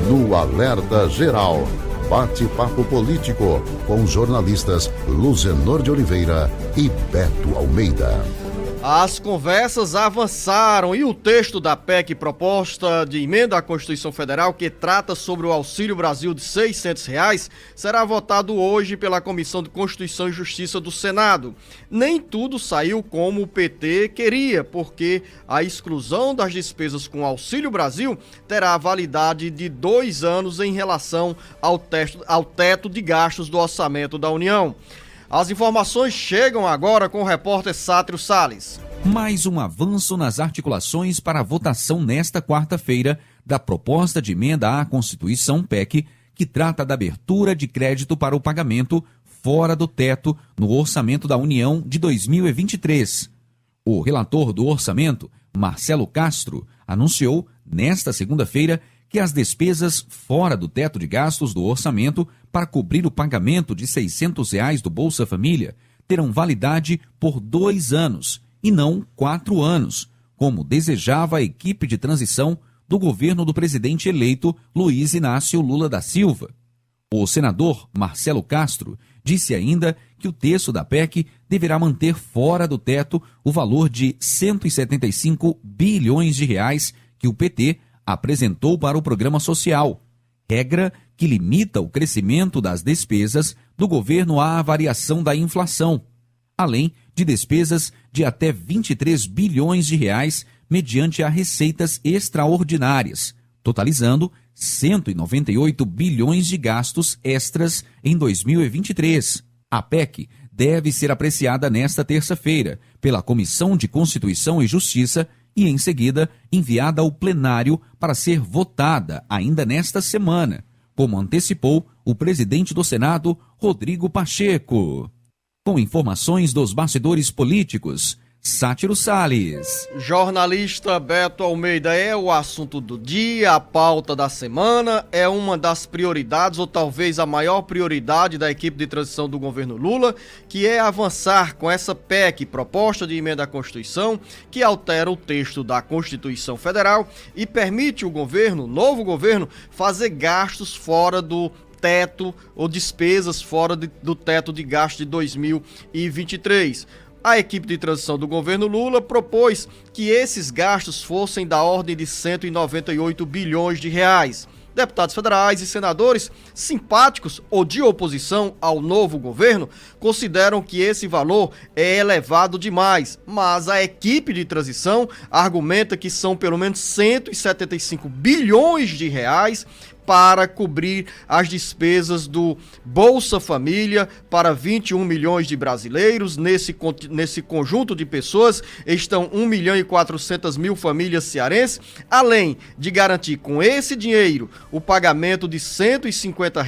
no Alerta Geral. Bate-papo político com os jornalistas Luzenor de Oliveira e Beto Almeida. As conversas avançaram e o texto da PEC, proposta de emenda à Constituição Federal, que trata sobre o Auxílio Brasil de R$ 600, será votado hoje pela Comissão de Constituição e Justiça do Senado. Nem tudo saiu como o PT queria, porque a exclusão das despesas com o Auxílio Brasil terá validade de 2 anos em relação ao teto de gastos do orçamento da União. As informações chegam agora com o repórter Sátiro Salles. Mais um avanço nas articulações para a votação nesta quarta-feira da proposta de emenda à Constituição PEC, que trata da abertura de crédito para o pagamento fora do teto no orçamento da União de 2023. O relator do orçamento, Marcelo Castro, anunciou nesta segunda-feira que as despesas fora do teto de gastos do orçamento para cobrir o pagamento de R$ 600 do Bolsa Família terão validade por 2 anos e não 4 anos, como desejava a equipe de transição do governo do presidente eleito Luiz Inácio Lula da Silva. O senador Marcelo Castro disse ainda que o texto da PEC deverá manter fora do teto o valor de R$ 175 bilhões que o PT apresentou para o programa social, regra que limita o crescimento das despesas do governo à variação da inflação, além de despesas de até R$ 23 bilhões mediante a receitas extraordinárias, totalizando 198 bilhões de gastos extras em 2023. A PEC deve ser apreciada nesta terça-feira pela Comissão de Constituição e Justiça e, em seguida, enviada ao plenário para ser votada ainda nesta semana, como antecipou o presidente do Senado, Rodrigo Pacheco. Com informações dos bastidores políticos, Sátiro Salles. Jornalista Beto Almeida, é o assunto do dia, a pauta da semana, é uma das prioridades, ou talvez a maior prioridade da equipe de transição do governo Lula, que é avançar com essa PEC, proposta de emenda à Constituição, que altera o texto da Constituição Federal e permite o governo, novo governo, fazer gastos fora do teto ou despesas fora do teto de gasto de 2023. A equipe de transição do governo Lula propôs que esses gastos fossem da ordem de 198 bilhões de reais. Deputados federais e senadores simpáticos ou de oposição ao novo governo consideram que esse valor é elevado demais, mas a equipe de transição argumenta que são pelo menos 175 bilhões de reais para cobrir as despesas do Bolsa Família para 21 milhões de brasileiros. Nesse conjunto de pessoas estão 1 milhão e 400 mil famílias cearenses, além de garantir com esse dinheiro o pagamento de R$ 150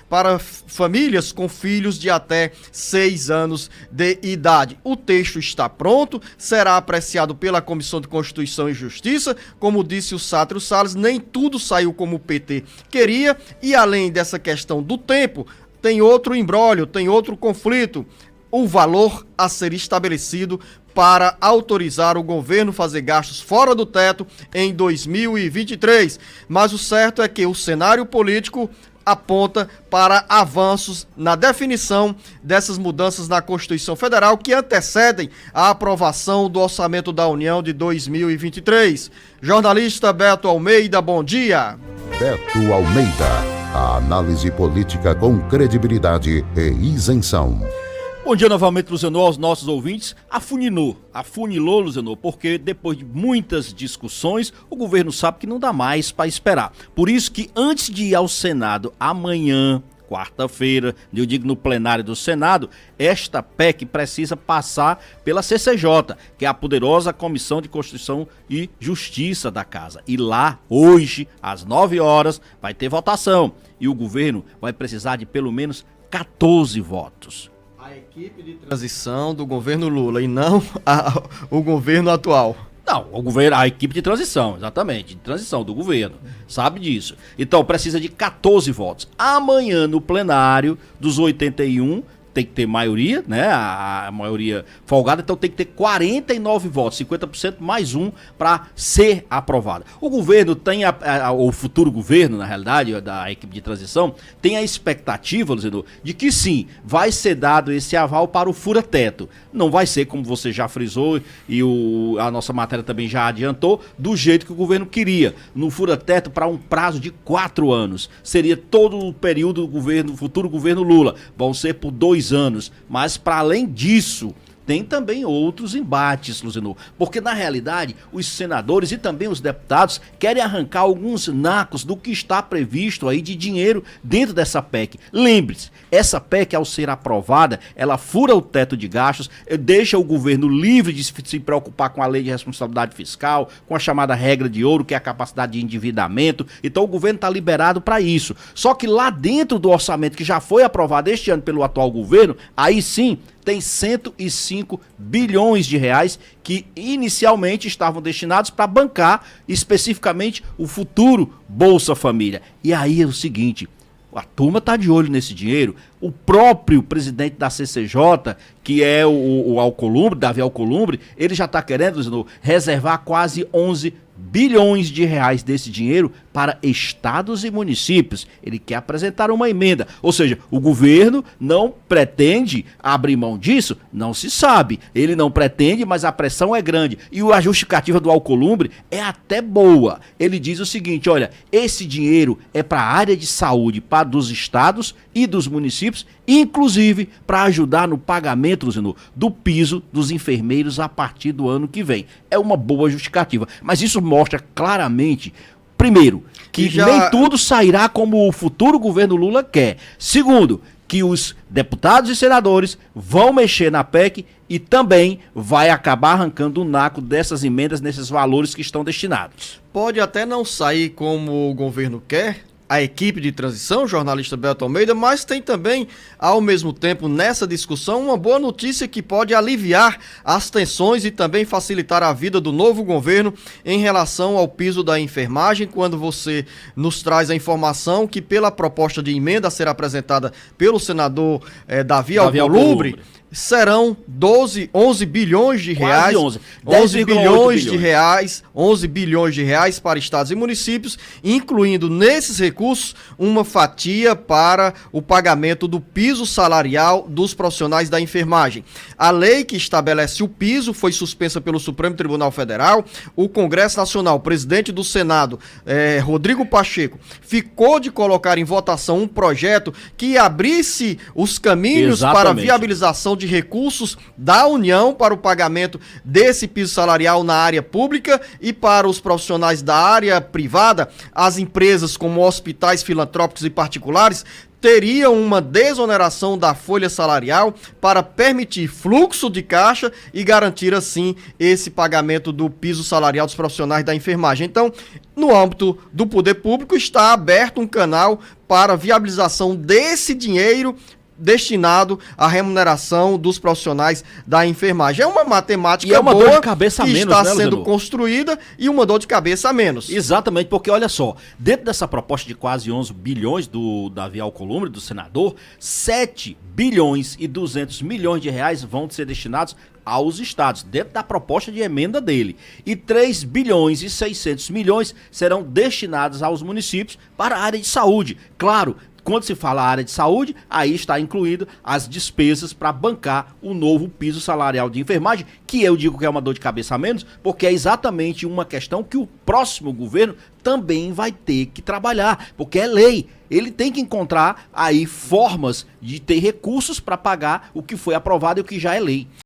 para famílias com filhos de até 6 anos de idade. O texto está pronto, será apreciado pela Comissão de Constituição e Justiça. Como disse o Sátiro Salles, nem tudo saiu como o PT queria, e além dessa questão do tempo, tem outro imbróglio, tem outro conflito, o valor a ser estabelecido para autorizar o governo fazer gastos fora do teto em 2023. Mas o certo é que o cenário político aponta para avanços na definição dessas mudanças na Constituição Federal que antecedem a aprovação do Orçamento da União de 2023. Jornalista Beto Almeida, bom dia. Beto Almeida, a análise política com credibilidade e isenção. Bom dia novamente, Luzenor, aos nossos ouvintes. Afunilou, Luzenor, porque depois de muitas discussões, o governo sabe que não dá mais para esperar. Por isso que antes de ir ao Senado amanhã, quarta-feira, eu digo no plenário do Senado, esta PEC precisa passar pela CCJ, que é a poderosa Comissão de Constituição e Justiça da Casa. E lá, hoje, às 9 horas, vai ter votação. E o governo vai precisar de pelo menos 14 votos. A equipe de transição do governo Lula e não o governo atual. Não, o governo, a equipe de transição, exatamente, de transição do governo, sabe disso. Então precisa de 14 votos. Amanhã no plenário dos 81 tem que ter maioria, né? A maioria folgada, então tem que ter 49 votos, 50% mais um para ser aprovada. O governo tem, o futuro governo, na realidade, da equipe de transição, tem a expectativa, Luciano, de que sim, vai ser dado esse aval para o fura-teto. Não vai ser, como você já frisou e a nossa matéria também já adiantou, do jeito que o governo queria, no fura-teto para um prazo de 4 anos. Seria todo o período do governo, futuro governo Lula. Vão ser por 2 anos. Mas, para além disso, tem também outros embates, Luciano, porque na realidade os senadores e também os deputados querem arrancar alguns nacos do que está previsto aí de dinheiro dentro dessa PEC. Lembre-se, essa PEC, ao ser aprovada, ela fura o teto de gastos, deixa o governo livre de se preocupar com a lei de responsabilidade fiscal, com a chamada regra de ouro, que é a capacidade de endividamento. Então o governo está liberado para isso. Só que lá dentro do orçamento que já foi aprovado este ano pelo atual governo, aí sim tem 105 bilhões de reais que inicialmente estavam destinados para bancar especificamente o futuro Bolsa Família. E aí é o seguinte, a turma está de olho nesse dinheiro. O próprio presidente da CCJ, que é o Alcolumbre, Davi Alcolumbre, ele já está querendo reservar quase 11 bilhões de reais desse dinheiro para estados e municípios. Ele quer apresentar uma emenda. Ou seja, o governo não pretende abrir mão disso? Não se sabe. Ele não pretende, mas a pressão é grande. E a justificativa do Alcolumbre é até boa. Ele diz o seguinte, olha, esse dinheiro é para a área de saúde, para dos estados e dos municípios, inclusive para ajudar no pagamento, Luciano, do piso dos enfermeiros a partir do ano que vem. É uma boa justificativa. Mas isso mostra claramente, primeiro, que nem tudo sairá como o futuro governo Lula quer. Segundo, que os deputados e senadores vão mexer na PEC e também vai acabar arrancando o naco dessas emendas nesses valores que estão destinados. Pode até não sair como o governo quer, a equipe de transição, o jornalista Beto Almeida, mas tem também, ao mesmo tempo, nessa discussão, uma boa notícia que pode aliviar as tensões e também facilitar a vida do novo governo em relação ao piso da enfermagem, quando você nos traz a informação que, pela proposta de emenda a ser apresentada pelo senador Davi Alcolumbre, serão 11 bilhões de reais, 11 bilhões de reais para estados e municípios, incluindo nesses recursos uma fatia para o pagamento do piso salarial dos profissionais da enfermagem. A lei que estabelece o piso foi suspensa pelo Supremo Tribunal Federal. O Congresso Nacional, o presidente do Senado, Rodrigo Pacheco, ficou de colocar em votação um projeto que abrisse os caminhos para a viabilização de recursos da União para o pagamento desse piso salarial na área pública e para os profissionais da área privada. As empresas como hospitais filantrópicos e particulares teriam uma desoneração da folha salarial para permitir fluxo de caixa e garantir assim esse pagamento do piso salarial dos profissionais da enfermagem. Então, no âmbito do poder público está aberto um canal para viabilização desse dinheiro destinado à remuneração dos profissionais da enfermagem. É uma matemática é uma boa dor de cabeça que menos, está né, sendo construída e uma dor de cabeça a menos. Exatamente, porque olha só, dentro dessa proposta de quase 11 bilhões do Davi Alcolumbre, do senador, 7 bilhões e 200 milhões de reais vão ser destinados aos estados, dentro da proposta de emenda dele. E 3 bilhões e 600 milhões serão destinados aos municípios para a área de saúde. Claro, quando se fala área de saúde, aí está incluído as despesas para bancar o novo piso salarial de enfermagem, que eu digo que é uma dor de cabeça a menos, porque é exatamente uma questão que o próximo governo também vai ter que trabalhar, porque é lei. Ele tem que encontrar aí formas de ter recursos para pagar o que foi aprovado e o que já é lei.